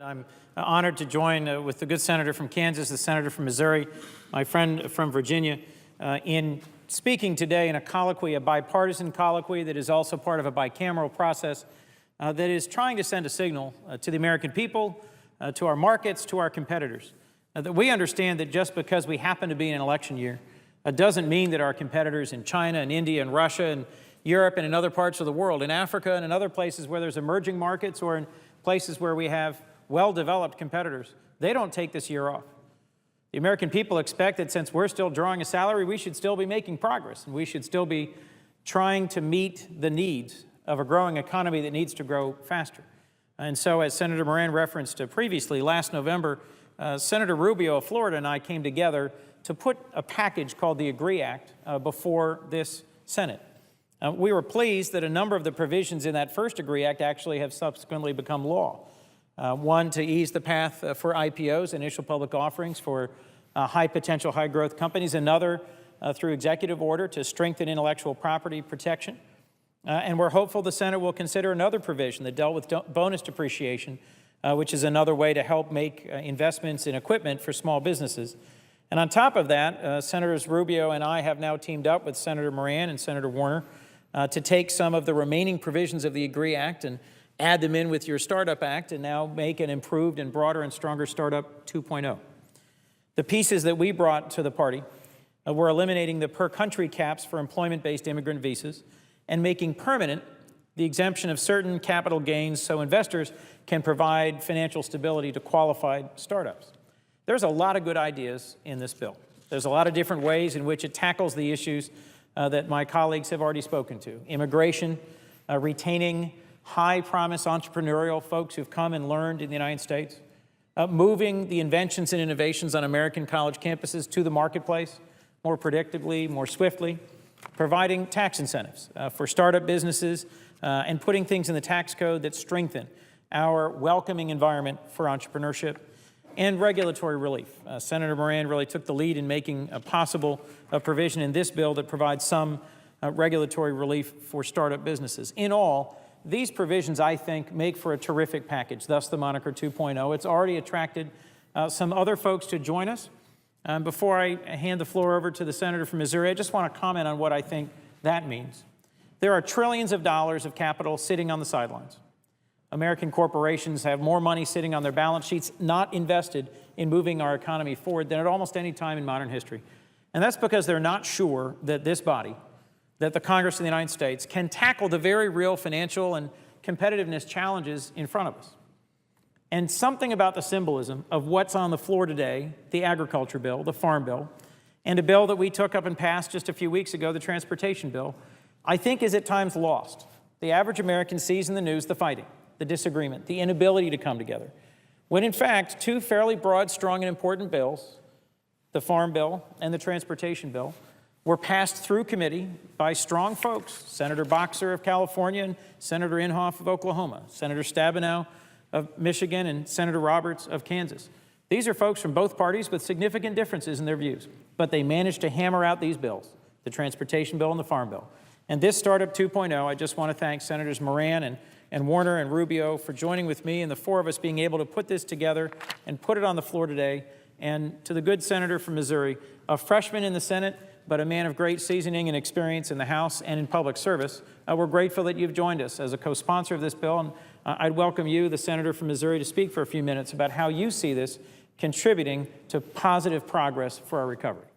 I'm honored to join with the good senator from Kansas, the senator from Missouri, my friend from Virginia, in speaking today in a colloquy, a bipartisan colloquy that is also part of a bicameral process that is trying to send a signal to the American people, to our markets, to our competitors, that we understand that just because we happen to be in an election year doesn't mean that our competitors in China and India and Russia and Europe and in other parts of the world, in Africa and in other places where there's emerging markets or in places where we have well-developed competitors, they don't take this year off. The American people expect that since we're still drawing a salary, we should still be making progress, and we should still be trying to meet the needs of a growing economy that needs to grow faster. And so, as Senator Moran referenced previously, last November, Senator Rubio of Florida and I came together to put a package called the AGREE Act before this Senate. We were pleased that a number of the provisions in that first AGREE Act actually have subsequently become law. One, to ease the path for IPOs, initial public offerings for high potential, high growth companies. Another, through executive order, to strengthen intellectual property protection. And we're hopeful the Senate will consider another provision that dealt with bonus depreciation, which is another way to help make investments in equipment for small businesses. And on top of that, Senators Rubio and I have now teamed up with Senator Moran and Senator Warner to take some of the remaining provisions of the AGREE Act and add them in with your Startup Act and now make an improved and broader and stronger Startup 2.0. The pieces that we brought to the party were eliminating the per-country caps for employment-based immigrant visas and making permanent the exemption of certain capital gains so investors can provide financial stability to qualified startups. There's a lot of good ideas in this bill. There's a lot of different ways in which it tackles the issues that my colleagues have already spoken to. Immigration, retaining high-promise entrepreneurial folks who've come and learned in the United States, moving the inventions and innovations on American college campuses to the marketplace more predictably, more swiftly, providing tax incentives for startup businesses, and putting things in the tax code that strengthen our welcoming environment for entrepreneurship, and regulatory relief. Senator Moran really took the lead in making a possible provision in this bill that provides some regulatory relief for startup businesses. In all, these provisions, I think, make for a terrific package, thus the moniker 2.0. It's already attracted some other folks to join us. Before I hand the floor over to the senator from Missouri, I just want to comment on what I think that means. There are trillions of dollars of capital sitting on the sidelines. American corporations have more money sitting on their balance sheets not invested in moving our economy forward than at almost any time in modern history. And that's because they're not sure that this body, that the Congress of the United States, can tackle the very real financial and competitiveness challenges in front of us. And something about the symbolism of what's on the floor today, the agriculture bill, the farm bill, and a bill that we took up and passed just a few weeks ago, the transportation bill, I think is at times lost. The average American sees in the news the fighting, the disagreement, the inability to come together, when in fact, two fairly broad, strong, and important bills, the farm bill and the transportation bill, were passed through committee by strong folks, Senator Boxer of California and Senator Inhofe of Oklahoma, Senator Stabenow of Michigan and Senator Roberts of Kansas. These are folks from both parties with significant differences in their views, but they managed to hammer out these bills, the transportation bill and the farm bill. And this Startup 2.0, I just want to thank Senators Moran and Warner and Rubio for joining with me and the four of us being able to put this together and put it on the floor today. And to the good senator from Missouri, a freshman in the Senate, but a man of great seasoning and experience in the House and in public service, we're grateful that you've joined us as a co-sponsor of this bill. And I'd welcome you, the senator from Missouri, to speak for a few minutes about how you see this contributing to positive progress for our recovery.